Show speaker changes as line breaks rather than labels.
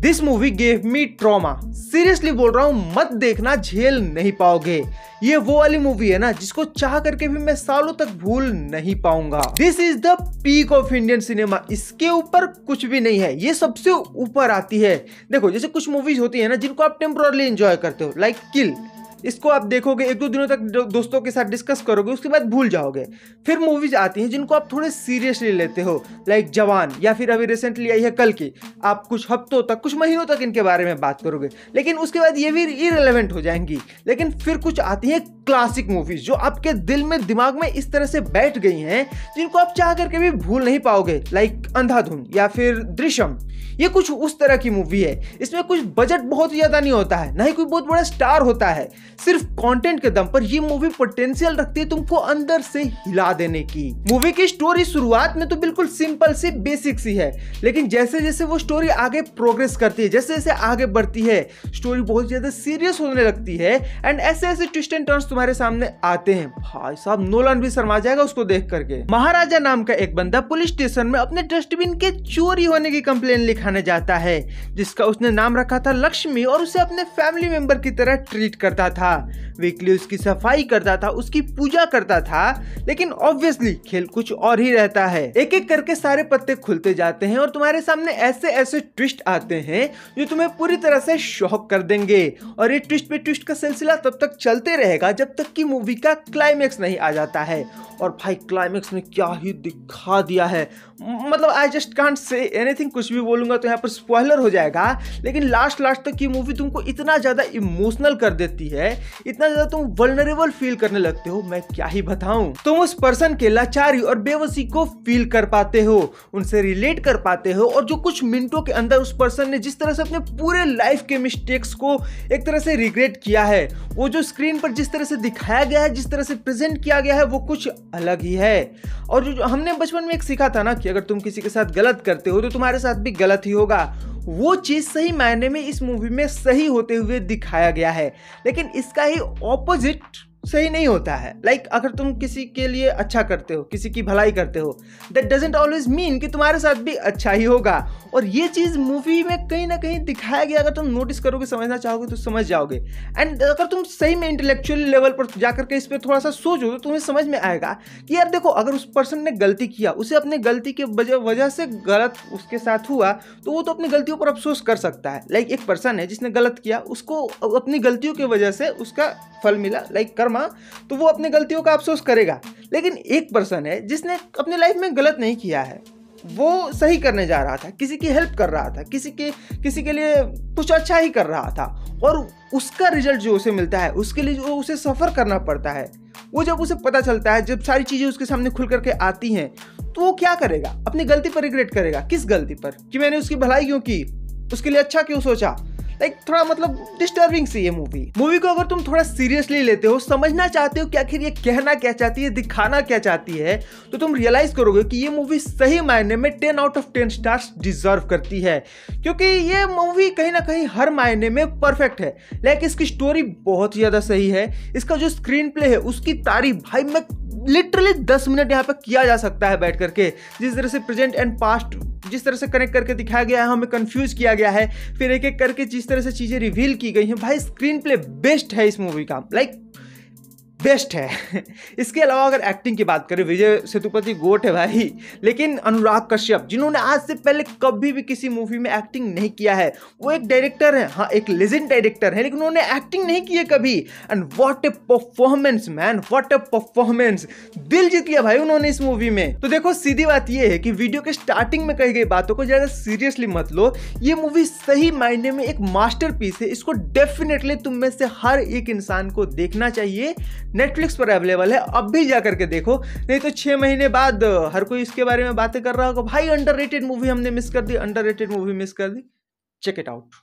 This movie gave me trauma. Seriously बोल रहा हूं, मत देखना, झेल नहीं पाओगे। ये वो वाली मूवी है ना जिसको चाह करके भी मैं सालों तक भूल नहीं पाऊंगा। This is the peak of Indian cinema. इसके ऊपर कुछ भी नहीं है, ये सबसे ऊपर आती है। देखो जैसे कुछ मूवीज होती है ना जिनको आप टेम्पोरली एंजॉय करते हो, लाइक किल। इसको आप देखोगे, एक दो दिनों तक दोस्तों के साथ डिस्कस करोगे, उसके बाद भूल जाओगे। फिर मूवीज आती हैं जिनको आप थोड़े सीरियसली लेते हो, लाइक जवान, या फिर अभी रिसेंटली आई है कल की। आप कुछ हफ्तों तक, कुछ महीनों तक इनके बारे में बात करोगे, लेकिन उसके बाद ये भी इररिलेवेंट हो जाएंगी। लेकिन फिर कुछ आती हैं क्लासिक मूवीज जो आपके दिल में, दिमाग में इस तरह से बैठ गई हैं जिनको आप चाह करके भी भूल नहीं पाओगे, लाइक अंधाधुन या फिर दृश्यम। ये कुछ उस तरह की मूवी है। इसमें कुछ बजट बहुत ज्यादा नहीं होता है, ना ही कोई बहुत बड़ा स्टार होता है। सिर्फ कंटेंट के दम पर ये मूवी पोटेंशियल रखती है तुमको अंदर से हिला देने की। मूवी की स्टोरी शुरुआत में तो बिल्कुल सिंपल सी, बेसिक सी है, लेकिन जैसे जैसे वो स्टोरी आगे प्रोग्रेस करती है, जैसे जैसे आगे बढ़ती है, स्टोरी बहुत ज्यादा सीरियस होने लगती है। एंड ऐसे ऐसे ट्विस्ट एंड टर्न्स तुम्हारे सामने आते हैं, भाई साहब नोलन भी शर्मा जाएगा उसको देख करके। महाराजा नाम का एक बंदा पुलिस स्टेशन में अपने डस्टबिन के चोरी होने की कंप्लेन लिखाने जाता है, जिसका उसने नाम रखा था लक्ष्मी, और उसे अपने फैमिली मेंबर की तरह ट्रीट करता था। वीकली उसकी सफाई करता था, उसकी पूजा करता था। लेकिन ऑब्वियसली खेल कुछ और ही रहता है। एक एक करके सारे पत्ते खुलते जाते हैं और तुम्हारे सामने ऐसे ऐसे ट्विस्ट आते हैं जो तुम्हें पूरी तरह से शॉक कर देंगे। और ये ट्विस्ट पे ट्विस्ट का सिलसिला तब तक चलते रहेगा जब तक कि मूवी का क्लाइमेक्स नहीं आ जाता है। और भाई क्लाइमेक्स में क्या ही दिखा दिया है, मतलब I just can't say anything. कुछ भी बोलूंगा तो यहाँ पर स्पॉइलर हो जाएगा। लेकिन लास्ट तक की मूवी तुमको इतना ज्यादा इमोशनल कर देती है, इतना ज्यादा तुम वल्नरेबल फील करने लगते हो, मैं क्या ही बताऊं। तुम उस पर्सन के लाचारी और बेबसी को फील कर पाते हो, उनसे रिलेट कर पाते हो। और जो कुछ मिनटों के अंदर उस पर्सन ने जिस तरह से अपने पूरे लाइफ के मिस्टेक्स को एक तरह से रिग्रेट किया है, वो जो स्क्रीन पर जिस तरह से दिखाया गया है, जिस तरह से प्रेजेंट किया गया है, वो कुछ अलग ही है। और जो हमने बचपन में एक सीखा था ना कि अगर तुम किसी के साथ गलत करते हो तो तुम्हारे साथ भी गलत ही होगा, वो चीज सही मायने में इस मूवी में सही होते हुए दिखाया गया है। लेकिन इसका ही ऑपोजिट सही नहीं होता है। लाइक अगर तुम किसी के लिए अच्छा करते हो, किसी की भलाई करते हो, दैट डजंट ऑलवेज मीन कि तुम्हारे साथ भी अच्छा ही होगा। और ये चीज मूवी में कहीं ना कहीं दिखाया गया। अगर तुम नोटिस करोगे, समझना चाहोगे तो समझ जाओगे। एंड अगर तुम सही में इंटेलेक्चुअल लेवल पर जाकर के इस पर थोड़ा सा सोचो तो तुम्हें समझ में आएगा कि यार देखो, अगर उस पर्सन ने गलती किया, उसे अपनी गलती के वजह से गलत उसके साथ हुआ, तो वो तो अपनी गलतियों पर अफसोस कर सकता है। लाइक एक पर्सन है जिसने गलत किया, उसको अपनी गलतियों की वजह से उसका फल मिला, लाइक कर्मा, तो वो अपनी गलतियों का अफसोस करेगा। लेकिन एक पर्सन है जिसने अपनी लाइफ में गलत नहीं किया है, वो सही करने जा रहा था, किसी की हेल्प कर रहा था, किसी के लिए कुछ अच्छा ही कर रहा था, और उसका रिजल्ट जो उसे मिलता है, उसके लिए जो उसे सफर करना पड़ता है, वो जब उसे पता चलता है, जब सारी चीजें उसके सामने खुल करके आती हैं, तो वो क्या करेगा? अपनी गलती पर रिग्रेट करेगा। किस गलती पर? कि मैंने उसकी भलाई क्यों की, उसके लिए अच्छा क्यों सोचा। लाइक थोड़ा मतलब डिस्टर्बिंग सी ये मूवी को अगर तुम थोड़ा सीरियसली लेते हो, समझना चाहते हो कि आखिर ये कहना क्या चाहती है, दिखाना क्या चाहती है, तो तुम रियलाइज करोगे कि ये मूवी सही मायने में 10 आउट ऑफ 10 स्टार्स डिजर्व करती है। क्योंकि ये मूवी कहीं ना कहीं हर मायने में परफेक्ट है। लाइक इसकी स्टोरी बहुत ही ज्यादा सही है, इसका जो स्क्रीन प्ले है उसकी तारीफ भाई मैं लिटरली 10 मिनट यहाँ पे किया जा सकता है बैठ करके। जिस तरह से प्रेजेंट एंड पास्ट जिस तरह से कनेक्ट करके दिखाया गया है, हमें कंफ्यूज किया गया है, फिर एक एक करके जिस तरह से चीजें रिवील की गई हैं, भाई स्क्रीन प्ले बेस्ट है इस मूवी का, लाइक बेस्ट है। इसके अलावा अगर एक्टिंग की बात करें, विजय सेतुपति गोट है भाई, लेकिन अनुराग कश्यप जिन्होंने आज से पहले कभी भी किसी मूवी में एक्टिंग नहीं किया है, वो एक डायरेक्टर है, हाँ एक लेजेंड डायरेक्टर है, लेकिन उन्होंने एक्टिंग नहीं की है कभी। And what A performance man, what A performance, दिल जीत लिया भाई उन्होंने इस मूवी में। तो देखो सीधी बात ये है कि वीडियो के स्टार्टिंग में कही गई बातों को ज्यादा सीरियसली मत लो। ये मूवी सही मायने में एक मास्टरपीस है, इसको डेफिनेटली तुम में से हर एक इंसान को देखना चाहिए। नेटफ्लिक्स पर अवेलेबल है, अब भी जाकर के देखो, नहीं तो 6 महीने बाद हर कोई इसके बारे में बातें कर रहा होगा, भाई अंडररेटेड मूवी हमने मिस कर दी, अंडररेटेड मूवी मिस कर दी। Check it out.